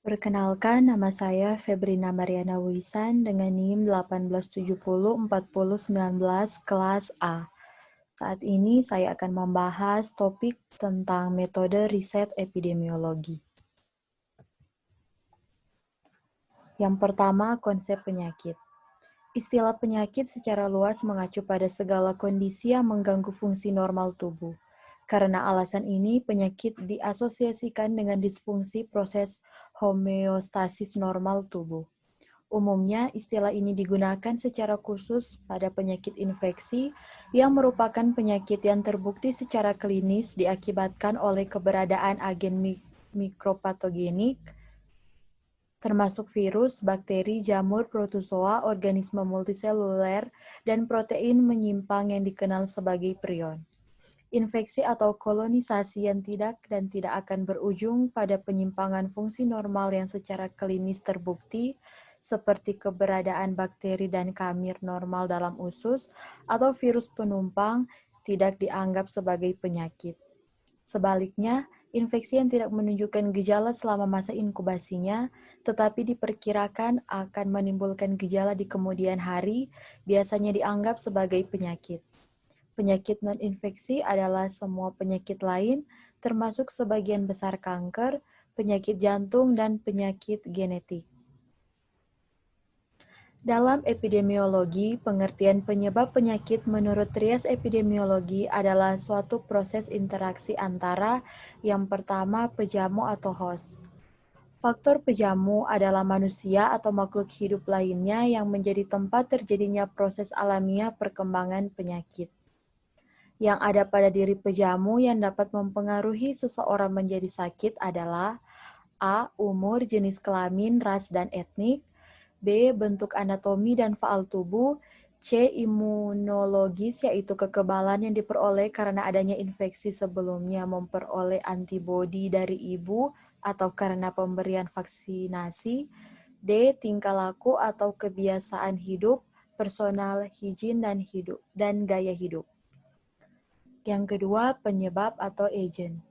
Perkenalkan, nama saya Febrina Mariana Wisan dengan NIM 18704019 kelas A. Saat ini saya akan membahas topik tentang metode riset epidemiologi. Yang pertama, konsep penyakit. Istilah penyakit secara luas mengacu pada segala kondisi yang mengganggu fungsi normal tubuh. Karena alasan ini, penyakit diasosiasikan dengan disfungsi proses homeostasis normal tubuh. Umumnya, istilah ini digunakan secara khusus pada penyakit infeksi yang merupakan penyakit yang terbukti secara klinis diakibatkan oleh keberadaan agen mikropatogenik, termasuk virus, bakteri, jamur, protozoa, organisme multiseluler, dan protein menyimpang yang dikenal sebagai prion. Infeksi atau kolonisasi yang tidak akan berujung pada penyimpangan fungsi normal yang secara klinis terbukti, seperti keberadaan bakteri dan kamir normal dalam usus, atau virus penumpang, tidak dianggap sebagai penyakit. Sebaliknya, infeksi yang tidak menunjukkan gejala selama masa inkubasinya, tetapi diperkirakan akan menimbulkan gejala di kemudian hari, biasanya dianggap sebagai penyakit. Penyakit non-infeksi adalah semua penyakit lain, termasuk sebagian besar kanker, penyakit jantung, dan penyakit genetik. Dalam epidemiologi, pengertian penyebab penyakit menurut trias epidemiologi adalah suatu proses interaksi antara yang pertama pejamu atau host. Faktor pejamu adalah manusia atau makhluk hidup lainnya yang menjadi tempat terjadinya proses alamiah perkembangan penyakit. Yang ada pada diri pejamu yang dapat mempengaruhi seseorang menjadi sakit adalah A. Umur, jenis kelamin, ras, dan etnik. B. Bentuk anatomi dan faal tubuh. C. Imunologis, yaitu kekebalan yang diperoleh karena adanya infeksi sebelumnya memperoleh antibodi dari ibu atau karena pemberian vaksinasi. D. Tingkah laku atau kebiasaan hidup, personal hygiene dan gaya hidup. Yang kedua, penyebab atau agent.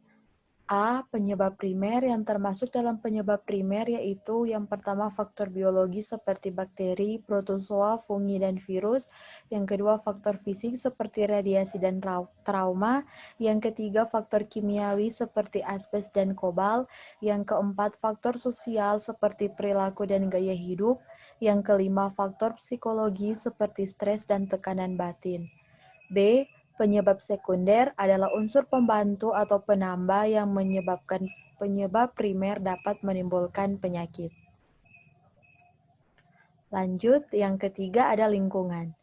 A. Penyebab primer yang termasuk dalam penyebab primer yaitu yang pertama faktor biologi seperti bakteri, protozoa, fungi, dan virus. Yang kedua faktor fisik seperti radiasi dan trauma. Yang ketiga faktor kimiawi seperti asbes dan kobal. Yang keempat faktor sosial seperti perilaku dan gaya hidup. Yang kelima faktor psikologi seperti stres dan tekanan batin. B. Penyebab sekunder adalah unsur pembantu atau penambah yang menyebabkan penyebab primer dapat menimbulkan penyakit. Lanjut, yang ketiga ada lingkungan.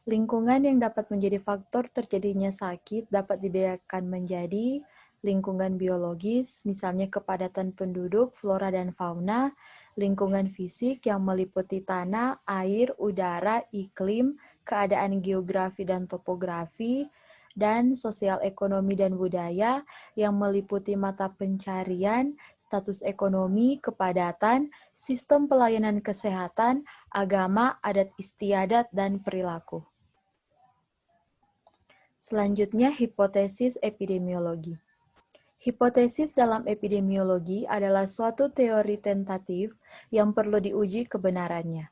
Lingkungan yang dapat menjadi faktor terjadinya sakit dapat dibedakan menjadi lingkungan biologis, misalnya kepadatan penduduk, flora dan fauna, lingkungan fisik yang meliputi tanah, air, udara, iklim, keadaan geografi dan topografi, dan sosial ekonomi dan budaya yang meliputi mata pencarian, status ekonomi, kepadatan, sistem pelayanan kesehatan, agama, adat istiadat, dan perilaku. Selanjutnya, hipotesis epidemiologi. Hipotesis dalam epidemiologi adalah suatu teori tentatif yang perlu diuji kebenarannya.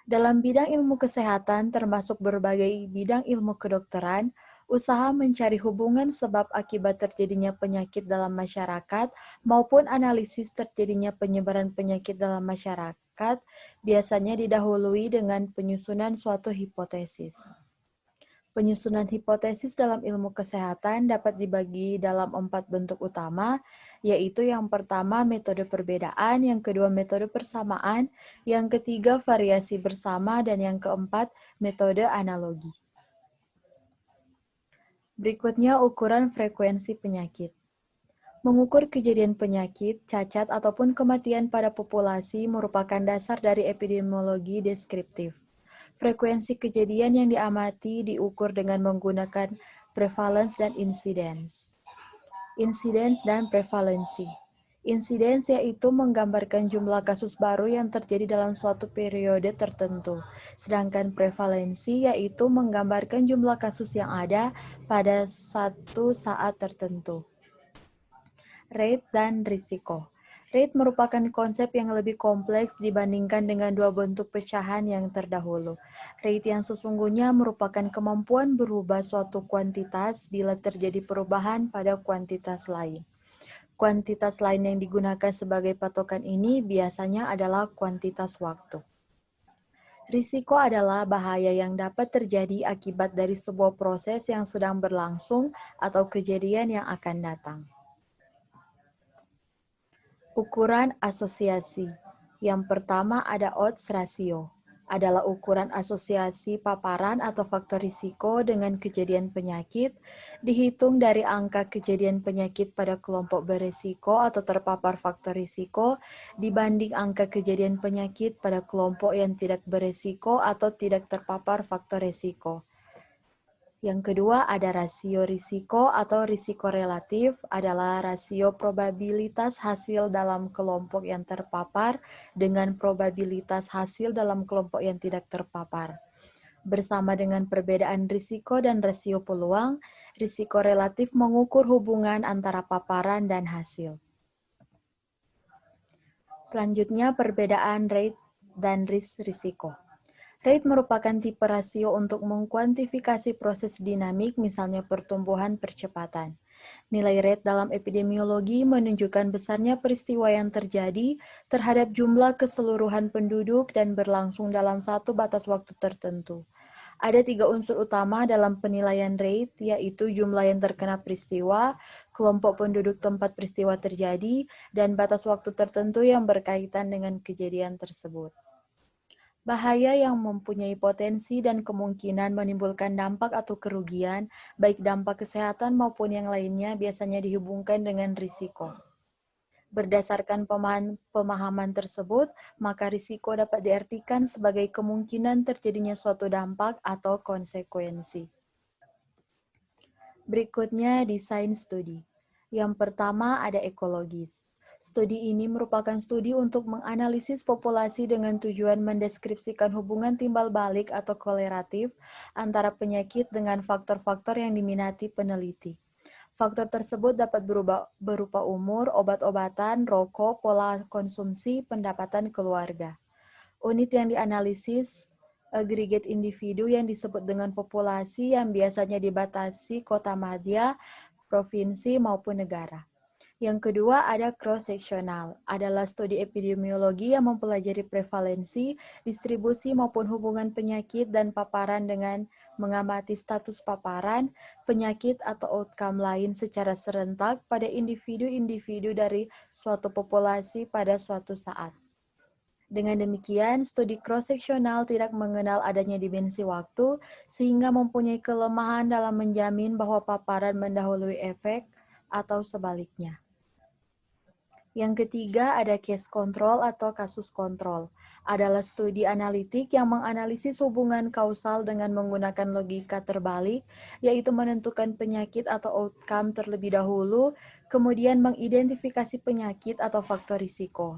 Dalam bidang ilmu kesehatan, termasuk berbagai bidang ilmu kedokteran, usaha mencari hubungan sebab akibat terjadinya penyakit dalam masyarakat maupun analisis terjadinya penyebaran penyakit dalam masyarakat biasanya didahului dengan penyusunan suatu hipotesis. Penyusunan hipotesis dalam ilmu kesehatan dapat dibagi dalam 4 bentuk utama, yaitu yang pertama metode perbedaan, yang kedua metode persamaan, yang ketiga variasi bersama, dan yang keempat metode analogi. Berikutnya ukuran frekuensi penyakit. Mengukur kejadian penyakit, cacat, ataupun kematian pada populasi merupakan dasar dari epidemiologi deskriptif. Frekuensi kejadian yang diamati diukur dengan menggunakan prevalence dan incidence. Incidence dan prevalensi. Incidence yaitu menggambarkan jumlah kasus baru yang terjadi dalam suatu periode tertentu. Sedangkan prevalensi yaitu menggambarkan jumlah kasus yang ada pada satu saat tertentu. Rate dan risiko. Rate merupakan konsep yang lebih kompleks dibandingkan dengan dua bentuk pecahan yang terdahulu. Rate yang sesungguhnya merupakan kemampuan berubah suatu kuantitas bila terjadi perubahan pada kuantitas lain. Kuantitas lain yang digunakan sebagai patokan ini biasanya adalah kuantitas waktu. Risiko adalah bahaya yang dapat terjadi akibat dari sebuah proses yang sedang berlangsung atau kejadian yang akan datang. Ukuran asosiasi. Yang pertama ada odds ratio. Adalah ukuran asosiasi paparan atau faktor risiko dengan kejadian penyakit, dihitung dari angka kejadian penyakit pada kelompok berisiko atau terpapar faktor risiko dibanding angka kejadian penyakit pada kelompok yang tidak berisiko atau tidak terpapar faktor risiko. Yang kedua ada rasio risiko atau risiko relatif adalah rasio probabilitas hasil dalam kelompok yang terpapar dengan probabilitas hasil dalam kelompok yang tidak terpapar. Bersama dengan perbedaan risiko dan rasio peluang, risiko relatif mengukur hubungan antara paparan dan hasil. Selanjutnya perbedaan rate dan risk risiko. Rate merupakan tipe rasio untuk mengkuantifikasi proses dinamik, misalnya pertumbuhan percepatan. Nilai rate dalam epidemiologi menunjukkan besarnya peristiwa yang terjadi terhadap jumlah keseluruhan penduduk dan berlangsung dalam satu batas waktu tertentu. Ada 3 unsur utama dalam penilaian rate, yaitu jumlah yang terkena peristiwa, kelompok penduduk tempat peristiwa terjadi, dan batas waktu tertentu yang berkaitan dengan kejadian tersebut. Bahaya yang mempunyai potensi dan kemungkinan menimbulkan dampak atau kerugian, baik dampak kesehatan maupun yang lainnya, biasanya dihubungkan dengan risiko. Berdasarkan pemahaman tersebut, maka risiko dapat diartikan sebagai kemungkinan terjadinya suatu dampak atau konsekuensi. Berikutnya desain studi. Yang pertama ada ekologis. Studi ini merupakan studi untuk menganalisis populasi dengan tujuan mendeskripsikan hubungan timbal balik atau korelatif antara penyakit dengan faktor-faktor yang diminati peneliti. Faktor tersebut dapat berupa umur, obat-obatan, rokok, pola konsumsi, pendapatan keluarga. Unit yang dianalisis agregat individu yang disebut dengan populasi yang biasanya dibatasi kota madya, provinsi maupun negara. Yang kedua ada cross-sectional, adalah studi epidemiologi yang mempelajari prevalensi, distribusi maupun hubungan penyakit dan paparan dengan mengamati status paparan, penyakit atau outcome lain secara serentak pada individu-individu dari suatu populasi pada suatu saat. Dengan demikian, studi cross-sectional tidak mengenal adanya dimensi waktu, sehingga mempunyai kelemahan dalam menjamin bahwa paparan mendahului efek atau sebaliknya. Yang ketiga ada case control atau kasus kontrol. Adalah studi analitik yang menganalisis hubungan kausal dengan menggunakan logika terbalik, yaitu menentukan penyakit atau outcome terlebih dahulu, kemudian mengidentifikasi penyakit atau faktor risiko.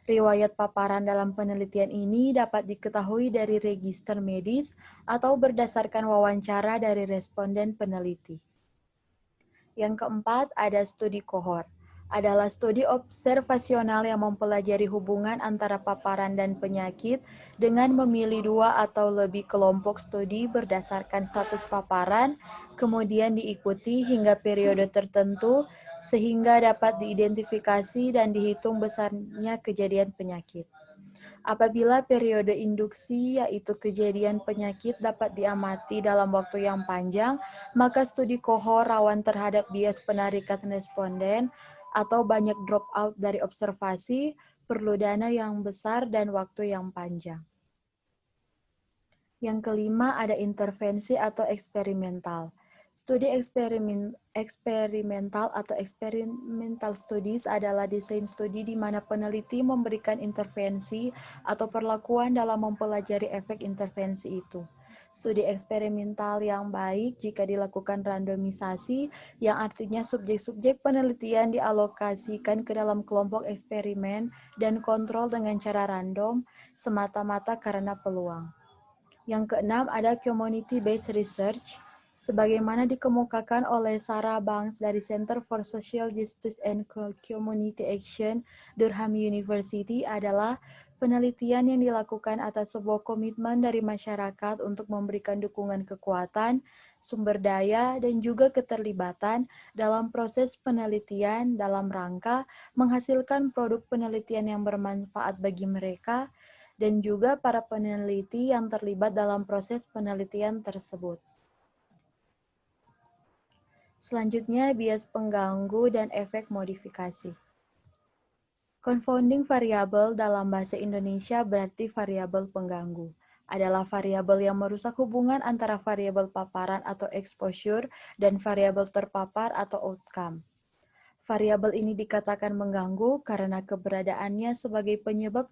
Riwayat paparan dalam penelitian ini dapat diketahui dari register medis atau berdasarkan wawancara dari responden peneliti. Yang keempat, ada studi kohort. Adalah studi observasional yang mempelajari hubungan antara paparan dan penyakit dengan memilih 2 atau lebih kelompok studi berdasarkan status paparan, kemudian diikuti hingga periode tertentu sehingga dapat diidentifikasi dan dihitung besarnya kejadian penyakit. Apabila periode induksi, yaitu kejadian penyakit, dapat diamati dalam waktu yang panjang, maka studi kohort rawan terhadap bias penarikan responden atau banyak drop out dari observasi, perlu dana yang besar dan waktu yang panjang. Yang kelima ada intervensi atau eksperimental. Studi eksperimental atau experimental studies adalah desain studi di mana peneliti memberikan intervensi atau perlakuan dalam mempelajari efek intervensi itu. Studi eksperimental yang baik jika dilakukan randomisasi, yang artinya subjek-subjek penelitian dialokasikan ke dalam kelompok eksperimen dan kontrol dengan cara random, semata-mata karena peluang. Yang keenam ada community-based research, Sebagaimana dikemukakan oleh Sarah Banks dari Center for Social Justice and Community Action, Durham University adalah penelitian yang dilakukan atas sebuah komitmen dari masyarakat untuk memberikan dukungan kekuatan, sumber daya, dan juga keterlibatan dalam proses penelitian dalam rangka menghasilkan produk penelitian yang bermanfaat bagi mereka dan juga para peneliti yang terlibat dalam proses penelitian tersebut. Selanjutnya, bias pengganggu dan efek modifikasi. Confounding variable dalam bahasa Indonesia berarti variabel pengganggu. Adalah variabel yang merusak hubungan antara variabel paparan atau exposure dan variabel terpapar atau outcome. Variabel ini dikatakan mengganggu karena keberadaannya sebagai penyebab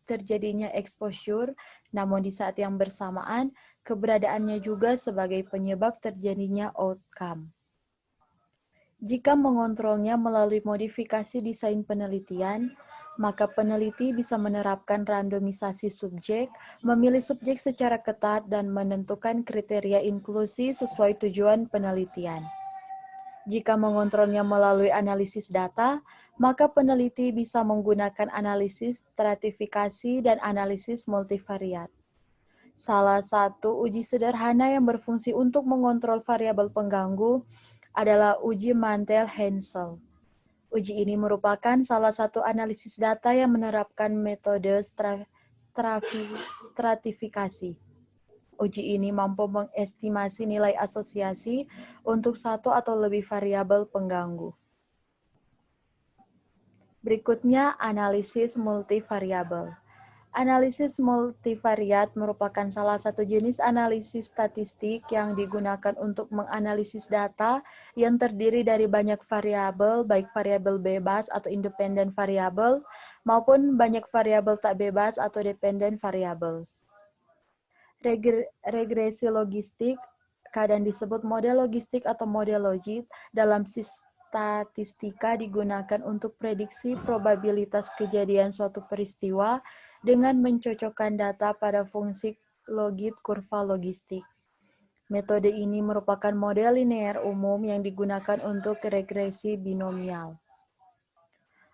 terjadinya exposure, namun di saat yang bersamaan, keberadaannya juga sebagai penyebab terjadinya outcome. Jika mengontrolnya melalui modifikasi desain penelitian, maka peneliti bisa menerapkan randomisasi subjek, memilih subjek secara ketat, dan menentukan kriteria inklusi sesuai tujuan penelitian. Jika mengontrolnya melalui analisis data, maka peneliti bisa menggunakan analisis stratifikasi dan analisis multivariat. Salah satu uji sederhana yang berfungsi untuk mengontrol variabel pengganggu adalah uji Mantel-Haenszel. Uji ini merupakan salah satu analisis data yang menerapkan metode stratifikasi. Uji ini mampu mengestimasi nilai asosiasi untuk satu atau lebih variabel pengganggu. Berikutnya, analisis multivariabel. Analisis multivariat merupakan salah satu jenis analisis statistik yang digunakan untuk menganalisis data yang terdiri dari banyak variabel, baik variabel bebas atau independen variabel, maupun banyak variabel tak bebas atau dependent variabel. Regresi logistik, kadang disebut model logistik atau model logit, dalam statistika digunakan untuk prediksi probabilitas kejadian suatu peristiwa dengan mencocokkan data pada fungsi logit kurva logistik. Metode ini merupakan model linear umum yang digunakan untuk regresi binomial.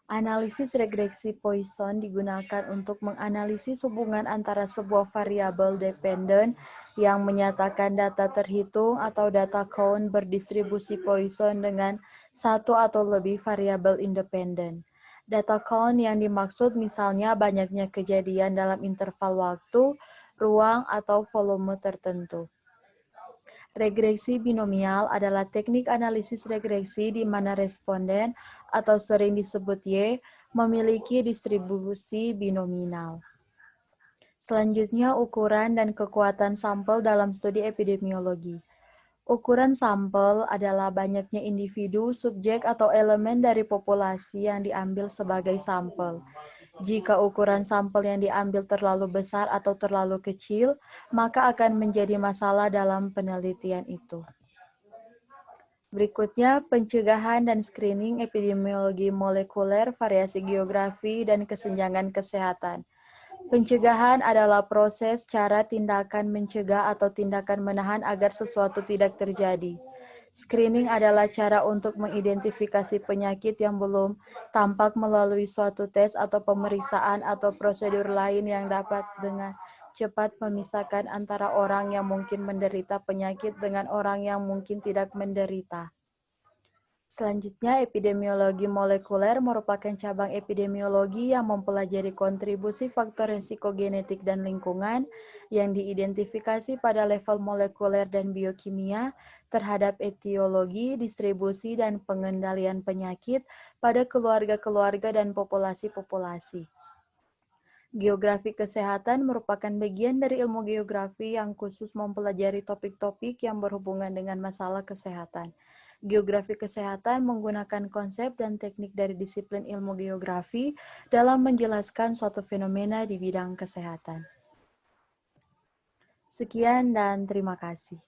Analisis regresi Poisson digunakan untuk menganalisis hubungan antara sebuah variabel dependen yang menyatakan data terhitung atau data count berdistribusi Poisson dengan satu atau lebih variabel independen. Data count yang dimaksud misalnya banyaknya kejadian dalam interval waktu, ruang, atau volume tertentu. Regresi binomial adalah teknik analisis regresi di mana responden, atau sering disebut Y, memiliki distribusi binominal. Selanjutnya, ukuran dan kekuatan sampel dalam studi epidemiologi. Ukuran sampel adalah banyaknya individu, subjek, atau elemen dari populasi yang diambil sebagai sampel. Jika ukuran sampel yang diambil terlalu besar atau terlalu kecil, maka akan menjadi masalah dalam penelitian itu. Berikutnya, pencegahan dan screening epidemiologi molekuler, variasi geografi, dan kesenjangan kesehatan. Pencegahan adalah proses, cara, tindakan mencegah atau tindakan menahan agar sesuatu tidak terjadi. Screening adalah cara untuk mengidentifikasi penyakit yang belum tampak melalui suatu tes atau pemeriksaan atau prosedur lain yang dapat dengan cepat memisahkan antara orang yang mungkin menderita penyakit dengan orang yang mungkin tidak menderita. Selanjutnya, epidemiologi molekuler merupakan cabang epidemiologi yang mempelajari kontribusi faktor risiko genetik dan lingkungan yang diidentifikasi pada level molekuler dan biokimia terhadap etiologi, distribusi, dan pengendalian penyakit pada keluarga-keluarga dan populasi-populasi. Geografi kesehatan merupakan bagian dari ilmu geografi yang khusus mempelajari topik-topik yang berhubungan dengan masalah kesehatan. Geografi kesehatan menggunakan konsep dan teknik dari disiplin ilmu geografi dalam menjelaskan suatu fenomena di bidang kesehatan. Sekian dan terima kasih.